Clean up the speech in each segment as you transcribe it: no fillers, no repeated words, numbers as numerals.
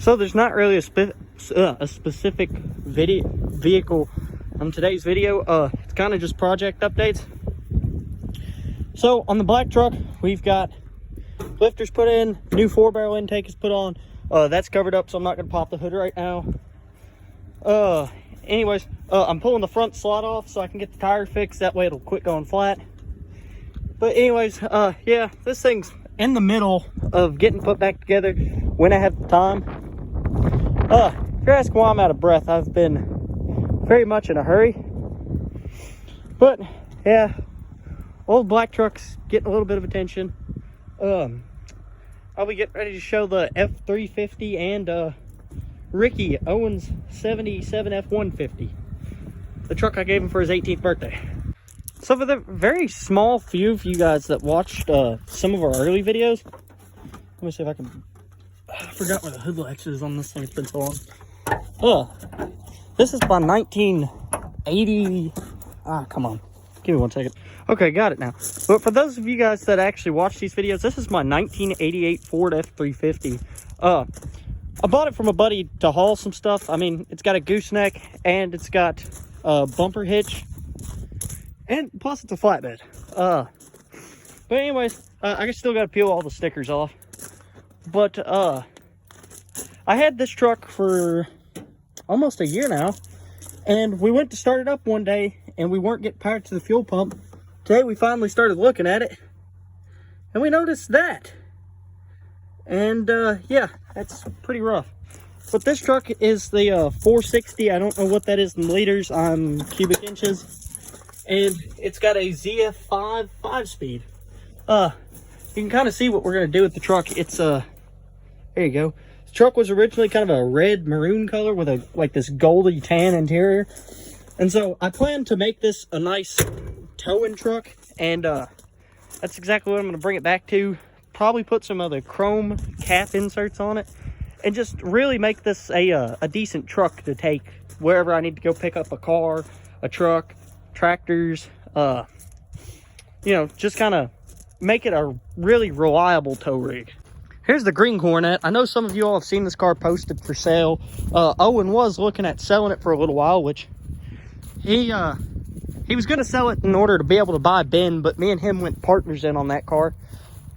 So there's not really a specific vehicle on today's video. It's kind of just project updates. So on the black truck, we've got lifters put in, new 4-barrel intake is put on. That's covered up, so I'm not going to pop the hood right now. Anyways, I'm pulling the front slot off so I can get the tire fixed. That way it'll quit going flat. But anyways, yeah, this thing's in the middle of getting put back together when I have the time. If you're asking why I'm out of breath, I've been very much in a hurry. But yeah, old black truck's getting a little bit of attention. I'll be getting ready to show the F350 and Ricky Owens 77 F150, the truck I gave him for his 18th birthday. So for the very small few of you guys that watched some of our early videos, let me see if I can, I forgot where the hood latch is on this thing, it's been so long. This is my 1980, come on, give me 1 second. Okay, got it now. But for those of you guys that actually watch these videos, this is my 1988 Ford F350. I bought it from a buddy to haul some stuff. I mean, it's got a gooseneck and it's got a bumper hitch. And plus it's a flatbed. But anyways, I still got to peel all the stickers off. But I had this truck for almost a year now. And we went to start it up one day and we weren't getting power to the fuel pump. Today we finally started looking at it. And we noticed that. And yeah, that's pretty rough. But this truck is the 460. I don't know what that is in liters on cubic inches. And it's got a ZF5 5-speed. You can kind of see what we're going to do with the truck. It's there you go. The truck was originally kind of a red maroon color with a like this goldy tan interior. And so I plan to make this a nice towing truck, and that's exactly what I'm going to bring it back to. Probably put some other chrome cap inserts on it and just really make this a decent truck to take wherever I need to go pick up a car, a truck, tractors, you know, just kind of make it a really reliable tow rig. Here's the green Hornet. I know some of you all have seen this car posted for sale. Owen was looking at selling it for a little while, which he was going to sell it in order to be able to buy Ben, but me and him went partners in on that car.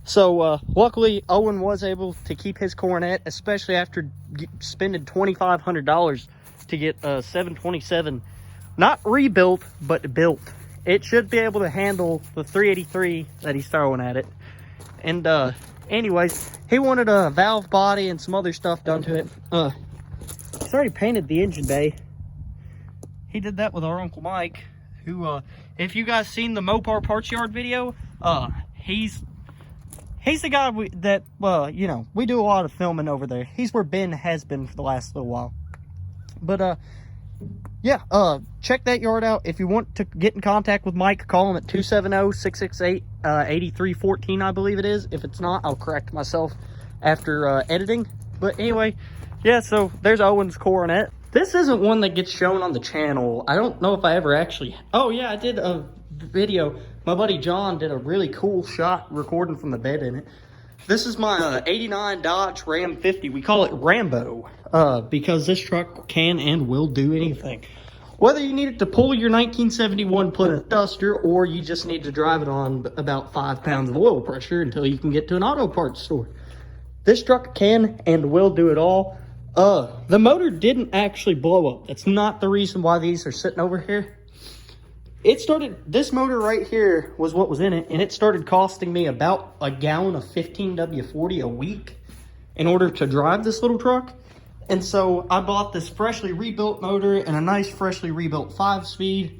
So luckily Owen was able to keep his Coronet, especially after spending $2,500 to get a 727, not rebuilt, but built. It should be able to handle the 383 that he's throwing at it. And anyways, he wanted a valve body and some other stuff done to it. He's already painted the engine bay. He did that with our Uncle Mike, who, if you guys seen the Mopar Parts Yard video, he's the guy that, you know, we do a lot of filming over there. He's where Ben has been for the last little while. But, yeah, check that yard out. If you want to get in contact with Mike, call him at 270-668-8314, I believe it is. If it's not, I'll correct myself after editing. But anyway, yeah, so there's Owen's Coronet. This isn't one that gets shown on the channel. I don't know if I ever actually... Oh, yeah, I did a video. My buddy John did a really cool shot recording from the bed in it. This is my 89 Dodge Ram 50. We call it Rambo because this truck can and will do anything. Whether you need it to pull your 1971 Plymouth Duster or you just need to drive it on about 5 pounds of oil pressure until you can get to an auto parts store. This truck can and will do it all. The motor didn't actually blow up. That's not the reason why these are sitting over here. This motor right here was what was in it, and it started costing me about a gallon of 15W40 a week in order to drive this little truck. And so I bought this freshly rebuilt motor and a nice freshly rebuilt 5-speed.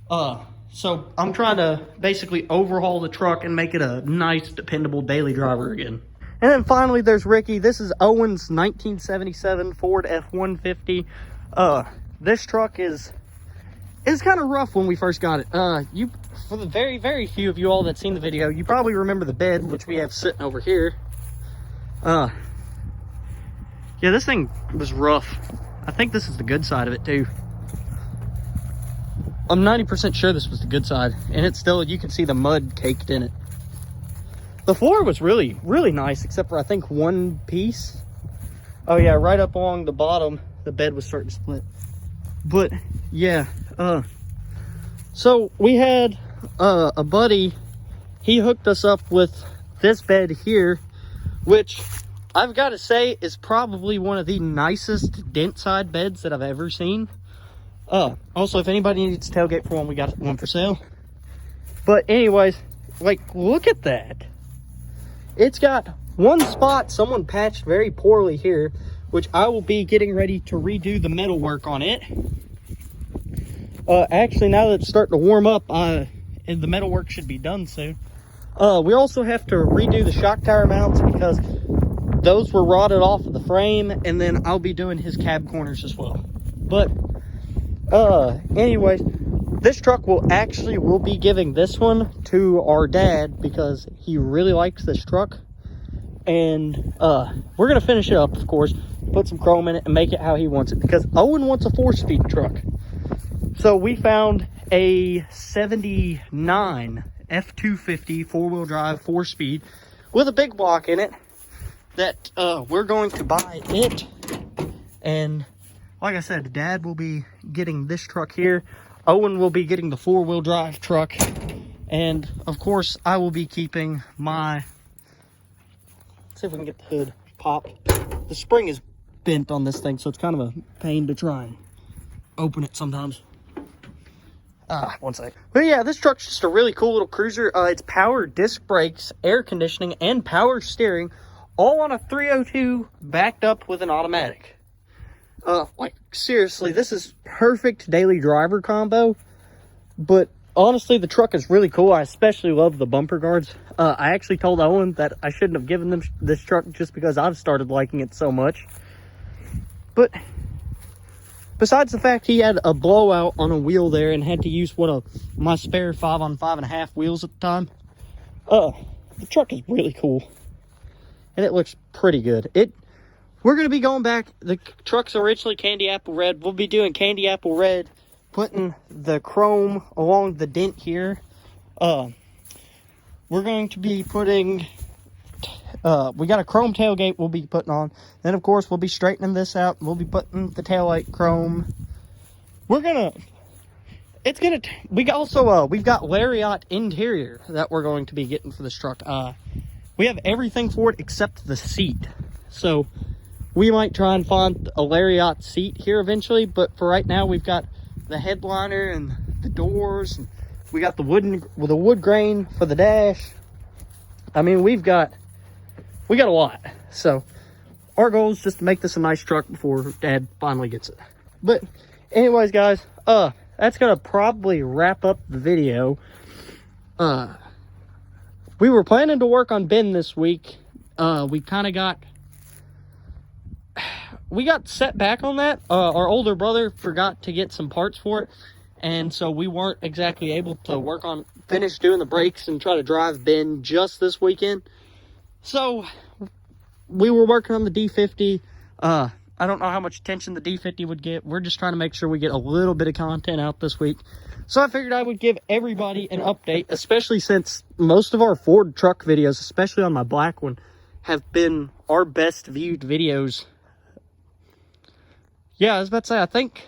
So I'm trying to basically overhaul the truck and make it a nice, dependable daily driver again. And then finally, there's Ricky. This is Owen's 1977 Ford F-150. This truck is kind of rough when we first got it. For the very, very few of you all that's seen the video, you probably remember the bed, which we have sitting over here. Yeah, this thing was rough. I think this is the good side of it too. I'm 90% sure this was the good side, and it's still, you can see the mud caked in it. The floor was really, really nice, except for I think one piece. Oh yeah, right up along the bottom, the bed was starting to split. But yeah, so we had a buddy, he hooked us up with this bed here, which I've got to say is probably one of the nicest dent side beds that I've ever seen. Also, if anybody needs a tailgate for one, we got one for sale. But anyways, like, look at that. It's got one spot someone patched very poorly here, which I will be getting ready to redo the metal work on it. Actually, now that it's starting to warm up, and the metal work should be done soon. We also have to redo the shock tower mounts because those were rotted off of the frame, and then I'll be doing his cab corners as well. But anyways, this truck will be giving this one to our dad because he really likes this truck. And we're gonna finish it up, of course, put some chrome in it and make it how he wants it, because Owen wants a 4-speed truck. So we found a 79 F250 4-wheel drive 4-speed with a big block in it that we're going to buy it. And like I said, Dad will be getting this truck here. Owen will be getting the 4-wheel drive truck. And of course, I will be keeping my, let's see if we can get the hood pop. The spring is bent on this thing, so it's kind of a pain to try and open it sometimes. One sec. But yeah, this truck's just a really cool little cruiser. It's power disc brakes, air conditioning, and power steering, all on a 302 backed up with an automatic. Like, seriously, this is perfect daily driver combo. But honestly, the truck is really cool. I especially love the bumper guards. I actually told Owen that I shouldn't have given them this truck just because I've started liking it so much. But besides the fact he had a blowout on a wheel there and had to use one of my spare 5-on-5.5 wheels at the time, the truck is really cool. And it looks pretty good. We're going to be going back. The truck's originally candy apple red. We'll be doing candy apple red, putting the chrome along the dent here. We're going to be putting, we got a chrome tailgate we'll be putting on. Then, of course, we'll be straightening this out. We'll be putting the taillight chrome. We've got Lariat interior that we're going to be getting for this truck. We have everything for it except the seat. So we might try and find a Lariat seat here eventually, but for right now, we've got the headliner and the doors. And we got the wood grain for the dash. I mean, we got a lot. So our goal is just to make this a nice truck before Dad finally gets it. But anyways, guys, that's gonna probably wrap up the video. We were planning to work on Ben this week. We got set back on that. Our older brother forgot to get some parts for it, and so we weren't exactly able to finish doing the brakes and try to drive Ben just this weekend. So we were working on the D50. I don't know how much attention the D50 would get. We're just trying to make sure we get a little bit of content out this week. So I figured I would give everybody an update, especially since most of our Ford truck videos, especially on my black one, have been our best viewed videos. Yeah, I was about to say, I think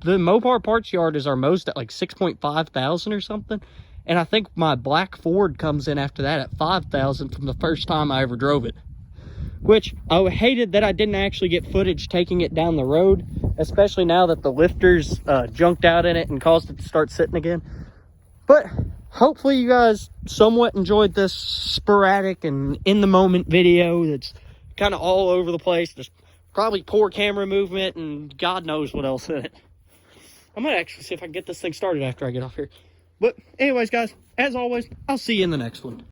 the Mopar Parts Yard is our most at like 6.5 thousand or something. And I think my black Ford comes in after that at 5,000 from the first time I ever drove it. Which I hated that I didn't actually get footage taking it down the road, especially now that the lifters junked out in it and caused it to start sitting again. But hopefully you guys somewhat enjoyed this sporadic and in-the-moment video that's kind of all over the place. There's probably poor camera movement and God knows what else in it. I might actually see if I can get this thing started after I get off here. But anyways, guys, as always, I'll see you in the next one.